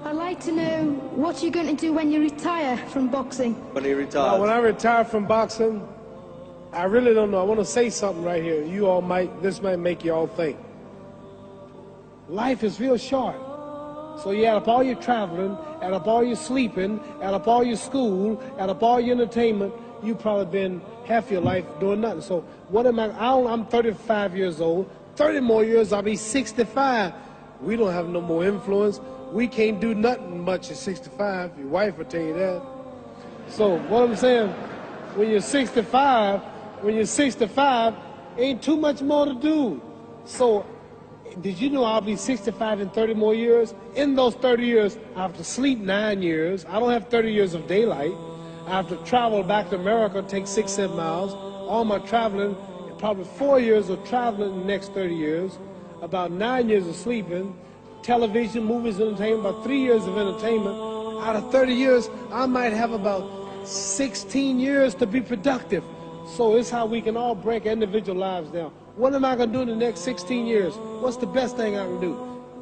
I'd like to know what you're going to do when you retire from boxing. When he retires? When I retire from boxing, I really don't know. I want to say something right here. This might make you all think. Life is real short. So you add up all your traveling, add up all your sleeping, add up all your school, add up all your entertainment, you've probably been half your life doing nothing. So what am I'm 35 years old. 30 more years, I'll be 65. We don't have no more influence. We can't do nothing much at 65. Your wife will tell you that. So what I'm saying, when you're 65, ain't too much more to do. So did you know I'll be 65 in 30 more years? In those 30 years, I have to sleep 9 years. I don't have 30 years of daylight. I have to travel back to America, take 6-7 miles. All my traveling, probably 4 years of traveling in the next 30 years, about 9 years of sleeping, television, movies, entertainment, about 3 years of entertainment. Out of 30 years, I might have about 16 years to be productive. So it's how we can all break individual lives down. What am I going to do in the next 16 years? What's the best thing I can do?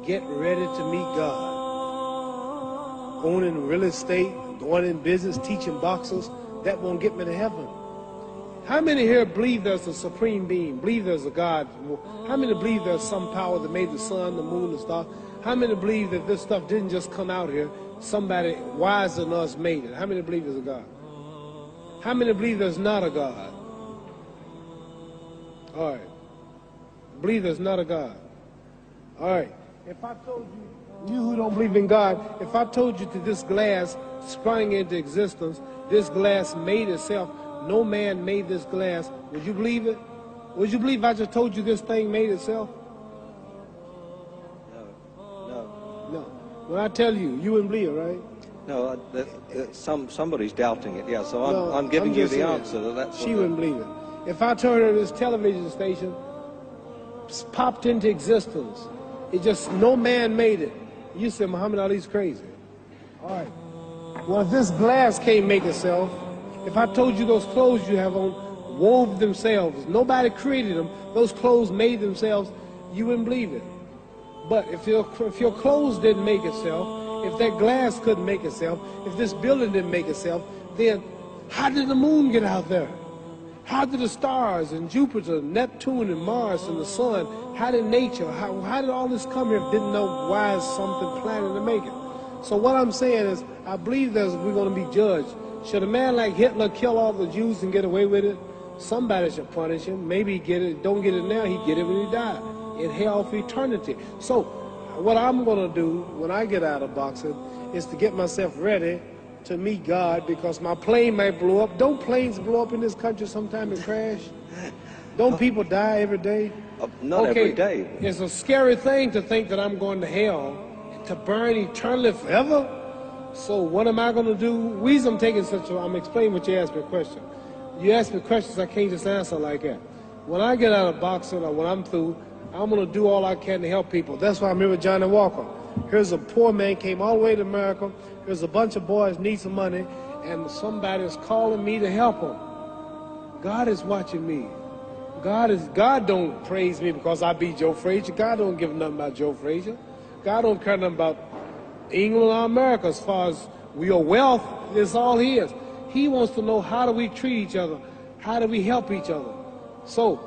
Get ready to meet God. Owning real estate, going in business, teaching boxers, that won't get me to heaven. How many here believe there's a supreme being, believe there's a God? How many believe there's some power that made the sun, the moon, the stars? How many believe that this stuff didn't just come out here? Somebody wiser than us made it. How many believe there's a God? How many believe there's not a God? All right. Believe there's not a God. All right. If I told you who don't believe in God, if I told you that this glass sprang into existence, this glass made itself, no man made this glass, would you believe it? Would you believe I just told you this thing made itself? No. When I tell you, you wouldn't believe it, right? No, somebody's doubting it, yeah, so I'm giving you the answer. She wouldn't believe it. If I told her this television station popped into existence, it just, no man made it, you said Muhammad Ali's crazy. All right. Well, if this glass can't make itself, if I told you those clothes you have on wove themselves, nobody created them, those clothes made themselves, you wouldn't believe it. But if your clothes didn't make itself, if that glass couldn't make itself, if this building didn't make itself, then how did the moon get out there? How did the stars and Jupiter, Neptune and Mars and the sun, how did nature, how did all this come here if didn't know why is something planning to make it? So what I'm saying is, I believe we're going to be judged. Should a man like Hitler kill all the Jews and get away with it? Somebody should punish him. Maybe he get it, don't get it now, he get it when he died. In hell for eternity. So what I'm going to do when I get out of boxing is to get myself ready to meet God, because my plane might blow up. Don't planes blow up in this country sometime and crash? Don't people die every day? Not every day. It's a scary thing to think that I'm going to hell to burn eternally forever. So what am I going to do? The reason I'm explaining what you asked me a question. You ask me questions I can't just answer like that. When I get out of boxing or when I'm through, I'm going to do all I can to help people. That's why I'm here with Johnny Walker. Here's a poor man, came all the way to America. Here's a bunch of boys need some money, and somebody is calling me to help them. God is watching me. God don't praise me because I beat Joe Frazier. God don't give nothing about Joe Frazier. God don't care nothing about England or America as far as your wealth. It's all his. He wants to know, how do we treat each other? How do we help each other? So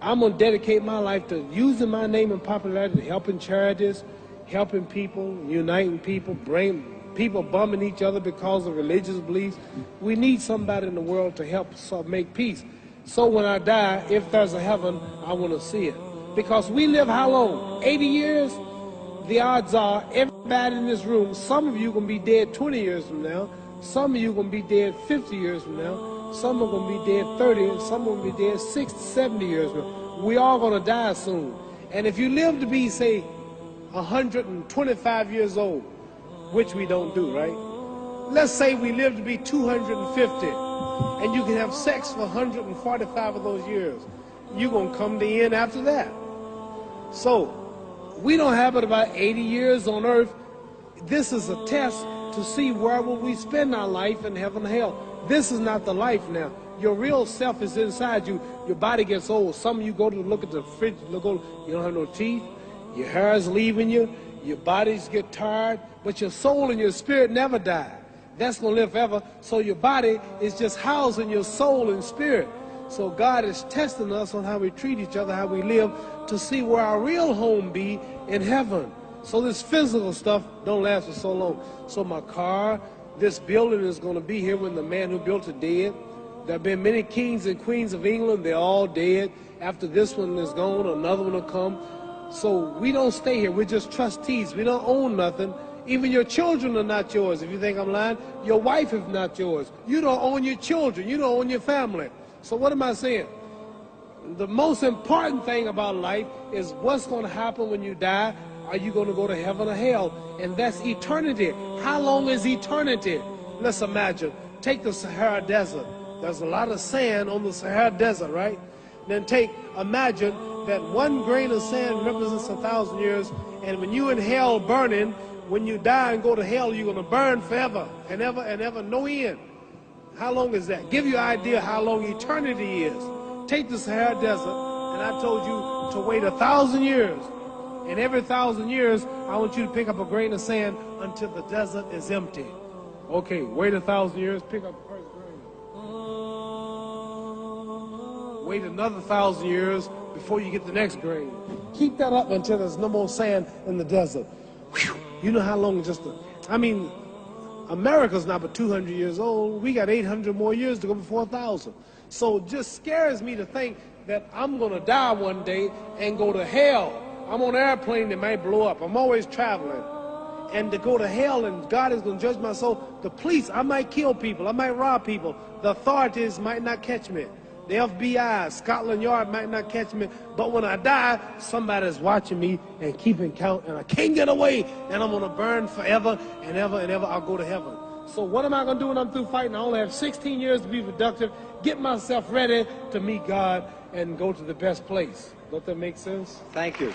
I'm going to dedicate my life to using my name and popularity, helping charities, helping people, uniting people, bring people bumming each other because of religious beliefs. We need somebody in the world to help make peace. So when I die, if there's a heaven, I want to see it. Because we live how long? 80 years? The odds are everybody in this room, some of you are going to be dead 20 years from now, some of you are going to be dead 50 years from now, some are going to be dead 30, and some are going to be dead 60, 70 years from now. We all going to die soon. And if you live to be, say, 125 years old, which we don't do, right? Let's say we live to be 250, and you can have sex for 145 of those years. You're going to come to the end after that. So we don't have but about 80 years on earth. This is a test to see where will we spend our life in heaven and hell. This is not the life now. Your real self is inside you. Your body gets old. Some of you go to look at the fridge, you don't have no teeth. Your hair is leaving you, your bodies get tired, but your soul and your spirit never die. That's going to live forever. So your body is just housing your soul and spirit. So God is testing us on how we treat each other, how we live, to see where our real home be in heaven. So this physical stuff don't last for so long. So my car, this building is going to be here when the man who built it dead. There have been many kings and queens of England. They're all dead. After this one is gone, another one will come. So we don't stay here. We're just trustees. We don't own nothing. Even your children are not yours. If you think I'm lying, your wife is not yours. You don't own your children. You don't own your family. So what am I saying? The most important thing about life is what's going to happen when you die. Are you going to go to heaven or hell? And that's eternity. How long is eternity? Let's imagine. Take the Sahara Desert. There's a lot of sand on the Sahara Desert, right? Then imagine that one grain of sand represents 1,000 years, and when you're in hell burning, when you die and go to hell, you're going to burn forever and ever, no end. How long is that? Give you an idea how long eternity is. Take the Sahara Desert, and I told you to wait 1,000 years. And every 1,000 years, I want you to pick up a grain of sand until the desert is empty. Okay, wait 1,000 years, pick up the first grain. Wait another 1,000 years before you get the next grain. Keep that up until there's no more sand in the desert. Whew. You know how long America's not but 200 years old. We got 800 more years to go before 1,000. So it just scares me to think that I'm going to die one day and go to hell. I'm on an airplane that might blow up. I'm always traveling. And to go to hell and God is going to judge my soul. The police, I might kill people. I might rob people. The authorities might not catch me. The FBI, Scotland Yard might not catch me. But when I die, somebody's watching me and keeping count. And I can't get away. And I'm going to burn forever and ever and ever. I'll go to heaven. So what am I going to do when I'm through fighting? I only have 16 years to be productive. Get myself ready to meet God and go to the best place. Don't that make sense? Thank you.